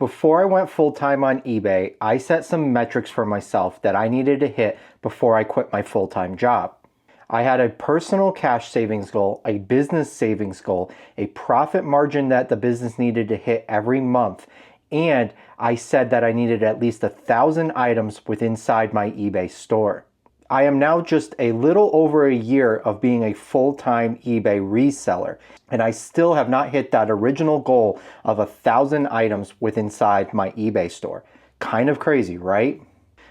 Before I went full-time on eBay, I set some metrics for myself that I needed to hit before I quit my full-time job. I had a personal cash savings goal, a business savings goal, a profit margin that the business needed to hit every month, and I said that I needed at least 1,000 items inside my eBay store. I am now just a little over a year of being a full-time eBay reseller, and I still have not hit that original goal of 1,000 items inside my eBay store. Kind of crazy, right?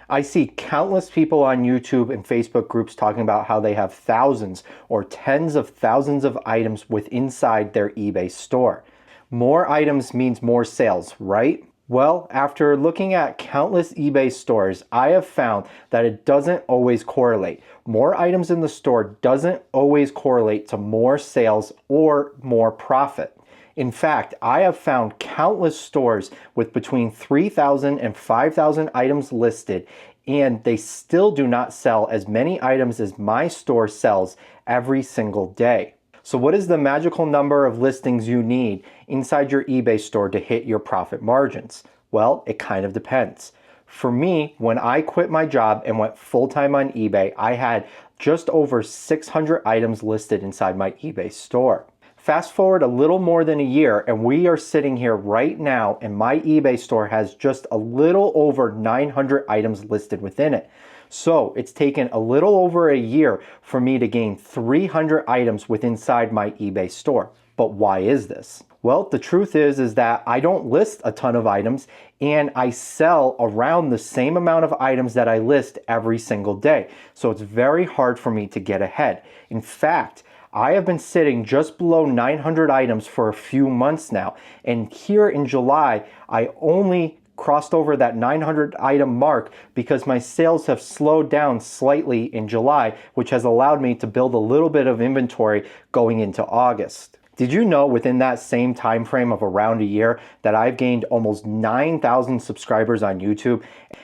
I see countless people on YouTube and Facebook groups talking about how they have thousands or tens of thousands of items inside their eBay store. More items means more sales, right? Well, after looking at countless eBay stores, I have found that it doesn't always correlate. More items in the store doesn't always correlate to more sales or more profit. In fact, I have found countless stores with between 3,000 and 5,000 items listed, and they still do not sell as many items as my store sells every single day. So what is the magical number of listings you need inside your eBay store to hit your profit margins? Well, it kind of depends. For me, when I quit my job and went full-time on eBay, I had just over 600 items listed inside my eBay store. Fast forward a little more than a year, and we are sitting here right now, and my eBay store has just a little over 900 items listed within it. So it's taken a little over a year for me to gain 300 items inside my eBay store. But why is this? Well, the truth is that I don't list a ton of items, and I sell around the same amount of items that I list every single day. So it's very hard for me to get ahead. In fact, I have been sitting just below 900 items for a few months now. And here in July, I only crossed over that 900 item mark because my sales have slowed down slightly in July, which has allowed me to build a little bit of inventory going into August. Did you know within that same time frame of around a year that I've gained almost 9,000 subscribers on YouTube,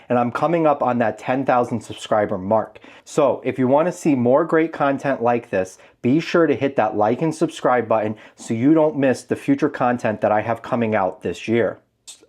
and I'm coming up on that 10,000 subscriber mark? So if you want to see more great content like this, be sure to hit that like and subscribe button so you don't miss the future content that I have coming out this year.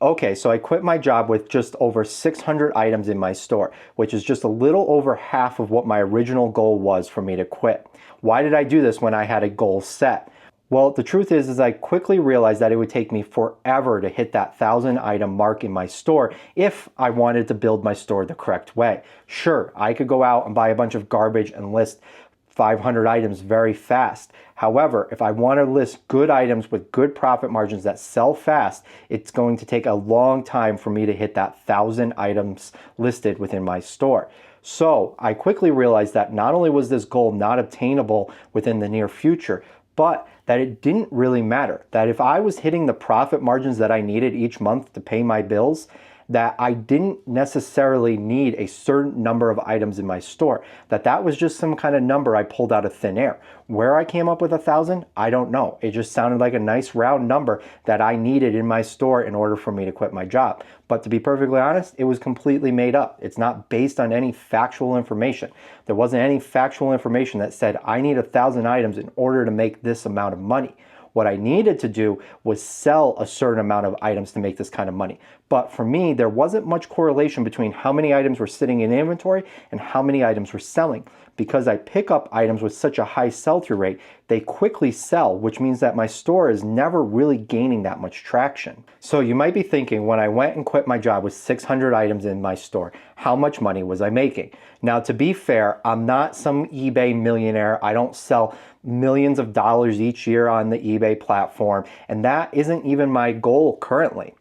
Okay, so I quit my job with just over 600 items in my store, which is just a little over half of what my original goal was for me to quit. Why did I do this when I had a goal set? Well, the truth is I quickly realized that it would take me forever to hit that 1,000 item mark in my store if I wanted to build my store the correct way. Sure, I could go out and buy a bunch of garbage and list 500 items very fast. However, if I want to list good items with good profit margins that sell fast, it's going to take a long time for me to hit that 1,000 items listed within my store. So I quickly realized that not only was this goal not obtainable within the near future, but that it didn't really matter. That if I was hitting the profit margins that I needed each month to pay my bills, that I didn't necessarily need a certain number of items in my store, that was just some kind of number I pulled out of thin air. Where I came up with 1,000, I don't know. It just sounded like a nice round number that I needed in my store in order for me to quit my job. But to be perfectly honest, it was completely made up. It's not based on any factual information. There wasn't any factual information that said I need 1,000 items in order to make this amount of money. What I needed to do was sell a certain amount of items to make this kind of money. But for me, there wasn't much correlation between how many items were sitting in inventory and how many items were selling. Because I pick up items with such a high sell-through rate, they quickly sell, which means that my store is never really gaining that much traction. So you might be thinking, when I went and quit my job with 600 items in my store, how much money was I making? Now, to be fair, I'm not some eBay millionaire. I don't sell millions of dollars each year on the eBay platform, and that isn't even my goal currently.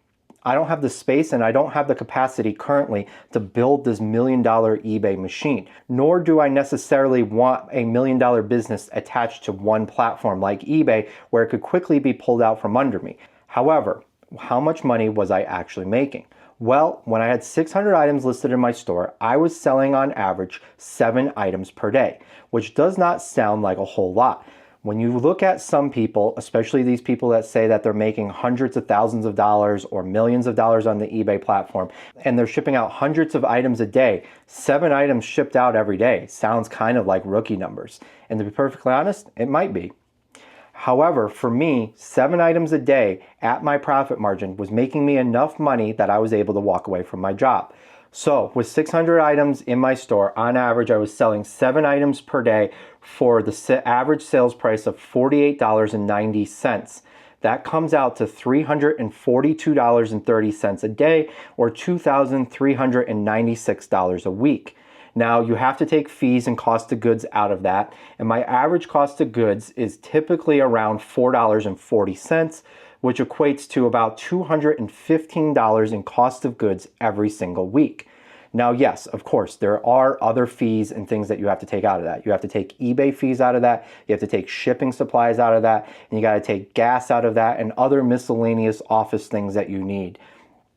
I don't have the space and I don't have the capacity currently to build this $1 million eBay machine, nor do I necessarily want a $1 million business attached to one platform like eBay where it could quickly be pulled out from under me. However, how much money was I actually making? Well, when I had 600 items listed in my store, I was selling on average 7 items per day, which does not sound like a whole lot. When you look at some people, especially these people that say that they're making hundreds of thousands of dollars or millions of dollars on the eBay platform, and they're shipping out hundreds of items a day, 7 items shipped out every day sounds kind of like rookie numbers. And to be perfectly honest, it might be. However, for me, 7 items a day at my profit margin was making me enough money that I was able to walk away from my job. So with 600 items in my store, on average, I was selling 7 items per day for the average sales price of $48.90. That comes out to $342.30 a day, or $2,396 a week. Now you have to take fees and cost of goods out of that, and my average cost of goods is typically around $4.40, which equates to about $215 in cost of goods every single week. Now, yes, of course, there are other fees and things that you have to take out of that. You have to take eBay fees out of that, you have to take shipping supplies out of that, and you got to take gas out of that and other miscellaneous office things that you need.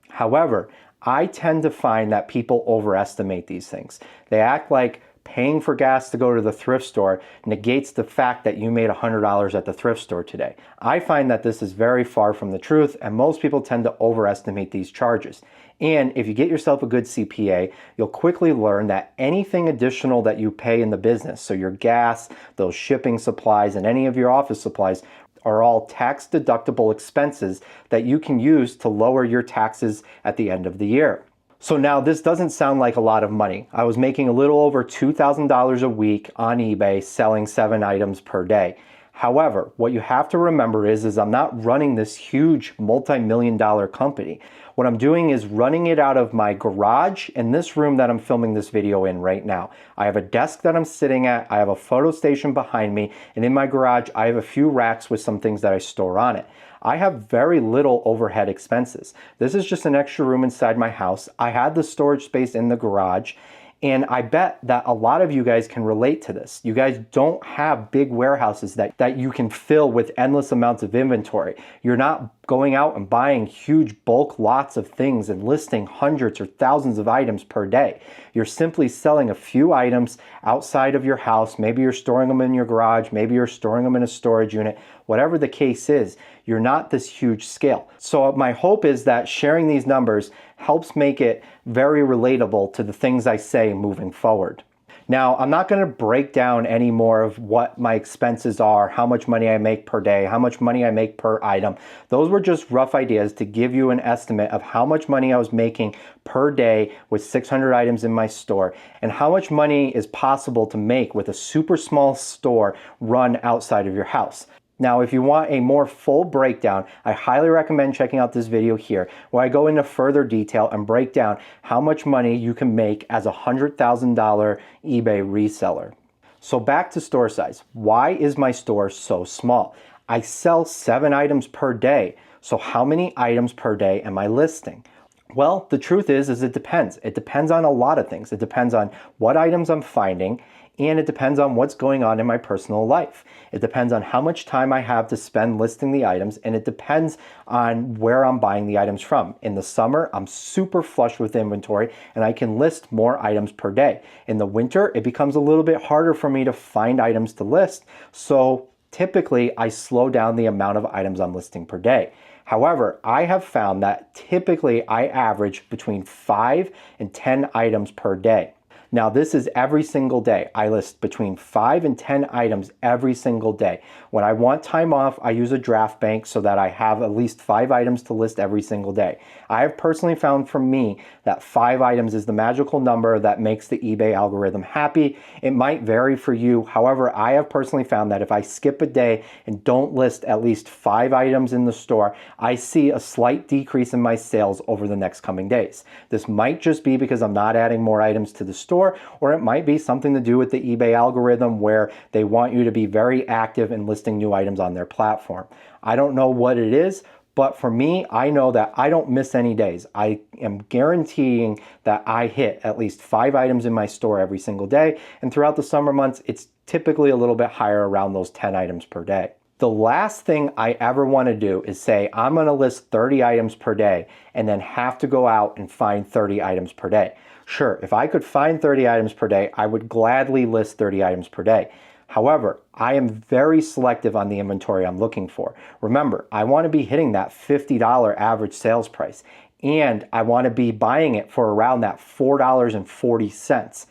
However, I tend to find that people overestimate these things. They act like paying for gas to go to the thrift store negates the fact that you made $100 at the thrift store today. I find that this is very far from the truth, and most people tend to overestimate these charges. And if you get yourself a good CPA, you'll quickly learn that anything additional that you pay in the business, so your gas, those shipping supplies, and any of your office supplies, are all tax-deductible expenses that you can use to lower your taxes at the end of the year. So now this doesn't sound like a lot of money. I was making a little over $2,000 a week on eBay selling 7 items per day. However, what you have to remember is I'm not running this huge multi-million-dollar company. What I'm doing is running it out of my garage and this room that I'm filming this video in right now. I have a desk that I'm sitting at, I have a photo station behind me, and in my garage I have a few racks with some things that I store on it. I have very little overhead expenses. This is just an extra room inside my house. I had the storage space in the garage, and I bet that a lot of you guys can relate to this. You guys don't have big warehouses that you can fill with endless amounts of inventory. You're not going out and buying huge bulk lots of things and listing hundreds or thousands of items per day. You're simply selling a few items outside of your house. Maybe you're storing them in your garage. Maybe you're storing them in a storage unit. Whatever the case is, you're not this huge scale. So my hope is that sharing these numbers helps make it very relatable to the things I say moving forward. Now, I'm not going to break down any more of what my expenses are, how much money I make per day, how much money I make per item. Those were just rough ideas to give you an estimate of how much money I was making per day with 600 items in my store, and how much money is possible to make with a super small store run outside of your house. Now, if you want a more full breakdown, I highly recommend checking out this video here, where I go into further detail and break down how much money you can make as a $100,000 eBay reseller. So back to store size. Why is my store so small? I sell 7 items per day. So how many items per day am I listing? Well, the truth is it depends. It depends on a lot of things. It depends on what items I'm finding, and it depends on what's going on in my personal life. It depends on how much time I have to spend listing the items, and it depends on where I'm buying the items from. In the summer, I'm super flush with inventory and I can list more items per day. In the winter, it becomes a little bit harder for me to find items to list, so typically I slow down the amount of items I'm listing per day. However, I have found that typically I average between 5 and 10 items per day. Now, this is every single day. I list between 5 and 10 items every single day. When I want time off, I use a draft bank so that I have at least 5 items to list every single day. I have personally found for me that 5 items is the magical number that makes the eBay algorithm happy. It might vary for you. However, I have personally found that if I skip a day and don't list at least 5 items in the store, I see a slight decrease in my sales over the next coming days. This might just be because I'm not adding more items to the store, or it might be something to do with the eBay algorithm where they want you to be very active in listing new items on their platform. I don't know what it is, but for me, I know that I don't miss any days. I am guaranteeing that I hit at least 5 items in my store every single day, and throughout the summer months, it's typically a little bit higher, around those 10 items per day. The last thing I ever want to do is say I'm going to list 30 items per day and then have to go out and find 30 items per day. Sure, if I could find 30 items per day, I would gladly list 30 items per day. However, I am very selective on the inventory I'm looking for. Remember, I want to be hitting that $50 average sales price, and I want to be buying it for around that $4.40.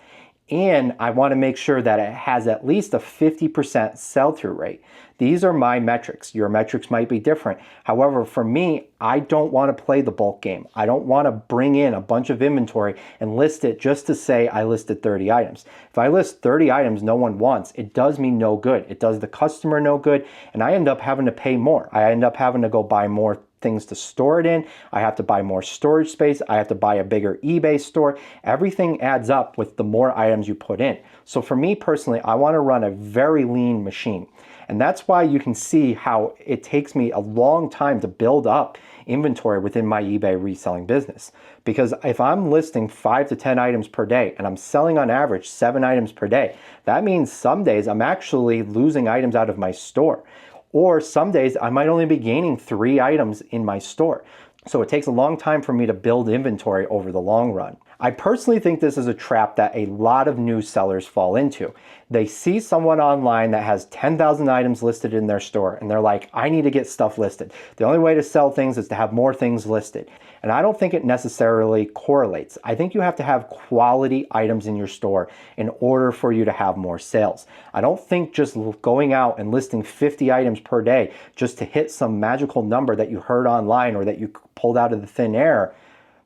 and I want to make sure that it has at least a 50% sell-through rate. These are my metrics. Your metrics might be different. However, for me, I don't want to play the bulk game. I don't want to bring in a bunch of inventory and list it just to say I listed 30 items. If I list 30 items no one wants, it does me no good. It does the customer no good, and I end up having to pay more. I end up having to go buy more things to store it in. I have to buy more storage space. I have to buy a bigger eBay store. Everything adds up with the more items you put in. So for me personally, I want to run a very lean machine. And that's why you can see how it takes me a long time to build up inventory within my eBay reselling business. Because if I'm listing 5 to 10 items per day and I'm selling on average 7 items per day, that means some days I'm actually losing items out of my store. Or some days I might only be gaining 3 items in my store. So it takes a long time for me to build inventory over the long run. I personally think this is a trap that a lot of new sellers fall into. They see someone online that has 10,000 items listed in their store and they're like, I need to get stuff listed. The only way to sell things is to have more things listed. And I don't think it necessarily correlates. I think you have to have quality items in your store in order for you to have more sales. I don't think just going out and listing 50 items per day just to hit some magical number that you heard online or that you pulled out of the thin air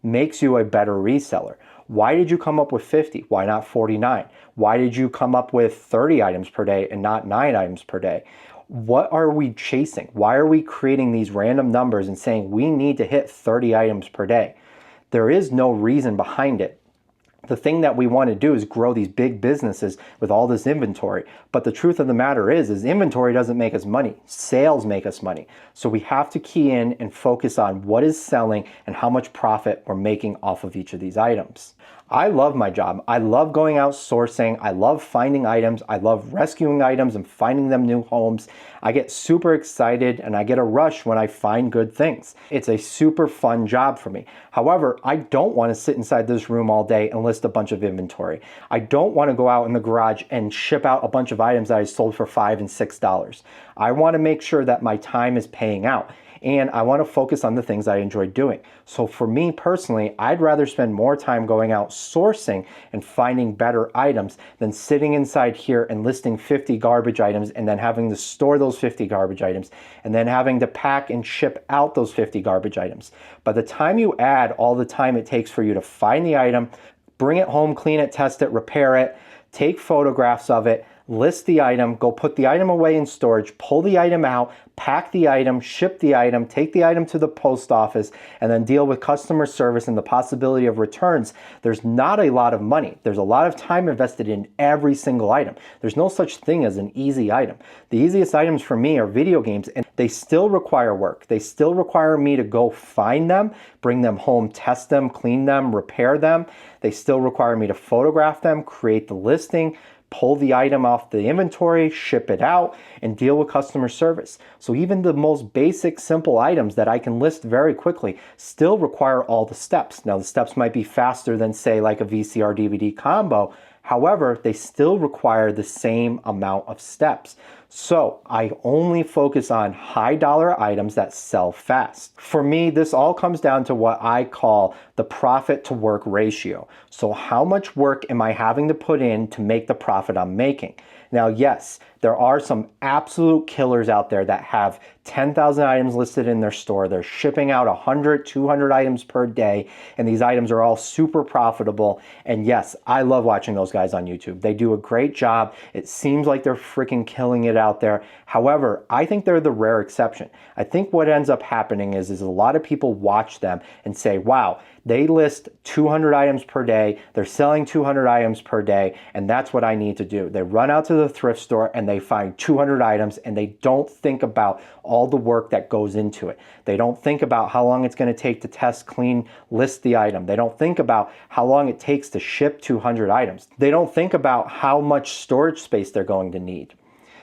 makes you a better reseller. Why did you come up with 50? Why not 49? Why did you come up with 30 items per day and not 9 items per day? What are we chasing? Why are we creating these random numbers and saying we need to hit 30 items per day? There is no reason behind it. The thing that we want to do is grow these big businesses with all this inventory. But the truth of the matter is inventory doesn't make us money. Sales make us money. So we have to key in and focus on what is selling and how much profit we're making off of each of these items. I love my job. I love going out sourcing. I love finding items. I love rescuing items and finding them new homes. I get super excited and I get a rush when I find good things. It's a super fun job for me. However, I don't want to sit inside this room all day and list a bunch of inventory. I don't want to go out in the garage and ship out a bunch of items that I sold for $5 and $6. I want to make sure that my time is paying out. And I want to focus on the things I enjoy doing. So for me personally, I'd rather spend more time going out sourcing and finding better items than sitting inside here and listing 50 garbage items and then having to store those 50 garbage items and then having to pack and ship out those 50 garbage items. By the time you add all the time it takes for you to find the item, bring it home, clean it, test it, repair it, take photographs of it, list the item, go put the item away in storage, pull the item out, pack the item, ship the item, take the item to the post office, and then deal with customer service and the possibility of returns, there's not a lot of money. There's a lot of time invested in every single item. There's no such thing as an easy item. The easiest items for me are video games, and they still require work. They still require me to go find them, bring them home, test them, clean them, repair them. They still require me to photograph them, create the listing, pull the item off the inventory, ship it out, and deal with customer service. So even the most basic, simple items that I can list very quickly still require all the steps. Now, the steps might be faster than, say, like a VCR DVD combo. However, they still require the same amount of steps. So I only focus on high dollar items that sell fast. For me, this all comes down to what I call the profit to work ratio. So how much work am I having to put in to make the profit I'm making? Now, yes, there are some absolute killers out there that have 10,000 items listed in their store. They're shipping out 100, 200 items per day, and these items are all super profitable. And yes, I love watching those guys on YouTube. They do a great job. It seems like they're freaking killing it out there. However, I think they're the rare exception. I think what ends up happening is a lot of people watch them and say, wow, they list 200 items per day, they're selling 200 items per day, and that's what I need to do. They run out to the thrift store and they find 200 items and they don't think about all the work that goes into it. They don't think about how long it's going to take to test, clean, list the item. They don't think about how long it takes to ship 200 items. They don't think about how much storage space they're going to need.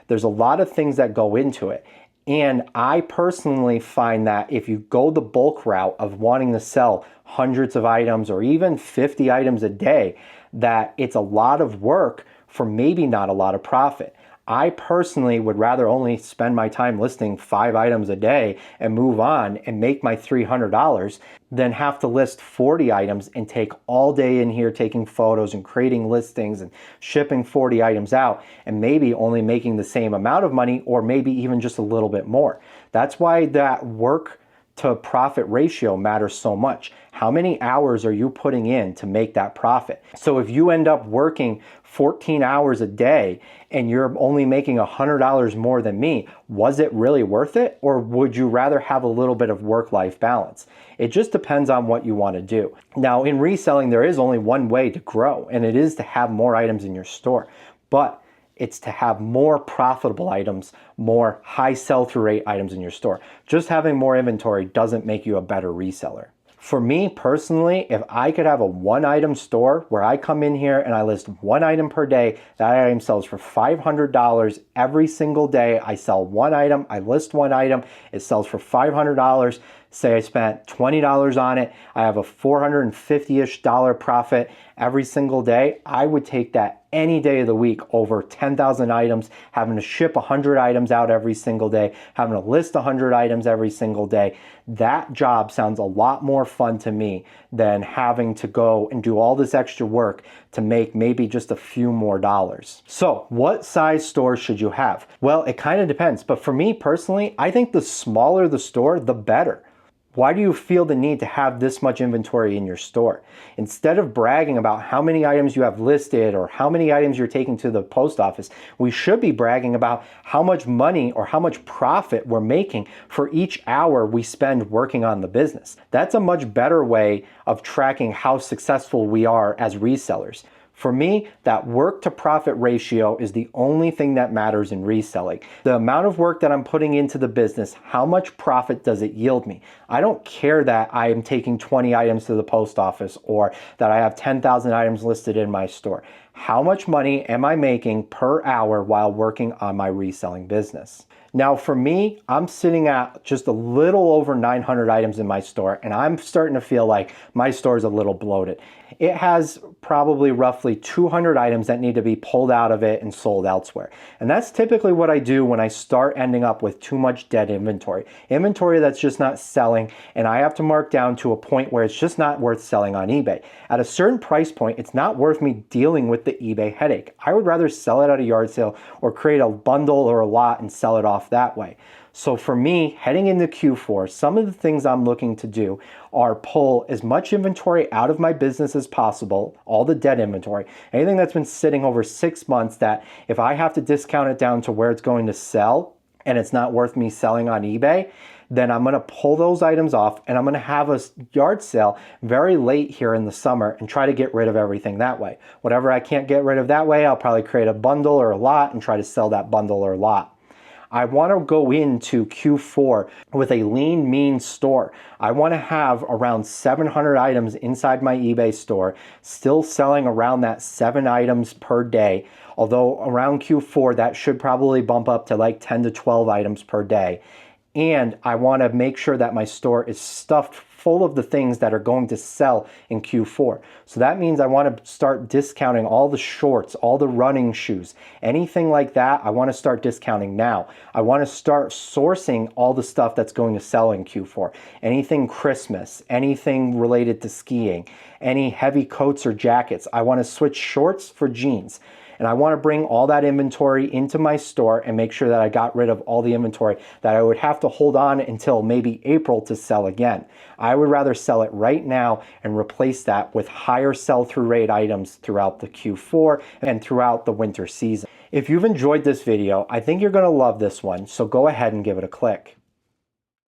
There's a lot of things that go into it. And I personally find that if you go the bulk route of wanting to sell hundreds of items or even 50 items a day, that it's a lot of work for maybe not a lot of profit. I personally would rather only spend my time listing 5 items a day and move on and make my $300 than have to list 40 items and take all day in here taking photos and creating listings and shipping 40 items out and maybe only making the same amount of money or maybe even just a little bit more. That's why that work to profit ratio matters so much. How many hours are you putting in to make that profit? So if you end up working 14 hours a day and you're only making $100 more than me, was it really worth it? Or would you rather have a little bit of work-life balance? It just depends on what you want to do. Now, in reselling, there is only one way to grow, and it is to have more items in your store. But it's to have more profitable items, more high sell-through rate items in your store. Just having more inventory doesn't make you a better reseller. For me personally, if I could have a 1-item store where I come in here and I list 1 item per day, that item sells for $500 every single day. I sell 1 item, I list 1 item, it sells for $500. Say I spent $20 on it, I have a $450-ish profit every single day. I would take that any day of the week over 10,000 items, having to ship 100 items out every single day, having to list 100 items every single day. That job sounds a lot more fun to me than having to go and do all this extra work to make maybe just a few more dollars. So what size store should you have? Well, it kind of depends, but for me personally, I think the smaller the store, the better. Why do you feel the need to have this much inventory in your store? Instead of bragging about how many items you have listed or how many items you're taking to the post office, we should be bragging about how much money or how much profit we're making for each hour we spend working on the business. That's a much better way of tracking how successful we are as resellers. For me, that work to profit ratio is the only thing that matters in reselling. The amount of work that I'm putting into the business, how much profit does it yield me? I don't care that I am taking 20 items to the post office or that I have 10,000 items listed in my store. How much money am I making per hour while working on my reselling business? Now for me, I'm sitting at just a little over 900 items in my store, and I'm starting to feel like my store is a little bloated. It has probably roughly 200 items that need to be pulled out of it and sold elsewhere. And that's typically what I do when I start ending up with too much dead inventory. Inventory that's just not selling, and I have to mark down to a point where it's just not worth selling on eBay. At a certain price point, it's not worth me dealing with the eBay headache. I would rather sell it at a yard sale or create a bundle or a lot and sell it off that way. So for me, heading into Q4, some of the things I'm looking to do are pull as much inventory out of my business as possible, all the dead inventory, anything that's been sitting over 6 months that if I have to discount it down to where it's going to sell and it's not worth me selling on eBay, then I'm going to pull those items off and I'm going to have a yard sale very late here in the summer and try to get rid of everything that way. Whatever I can't get rid of that way, I'll probably create a bundle or a lot and try to sell that bundle or lot. I want to go into Q4 with a lean, mean store. I want to have around 700 items inside my eBay store, still selling around that 7 items per day. Although around Q4, that should probably bump up to like 10 to 12 items per day. And I want to make sure that my store is stuffed full of the things that are going to sell in Q4. So that means I want to start discounting all the shorts, all the running shoes, anything like that. I want to start discounting now. I want to start sourcing all the stuff that's going to sell in Q4. Anything Christmas, anything related to skiing, any heavy coats or jackets. I want to switch shorts for jeans. And I want to bring all that inventory into my store and make sure that I got rid of all the inventory that I would have to hold on until maybe April to sell again. I would rather sell it right now and replace that with higher sell-through rate items throughout the Q4 and throughout the winter season. If you've enjoyed this video, I think you're going to love this one, so go ahead and give it a click.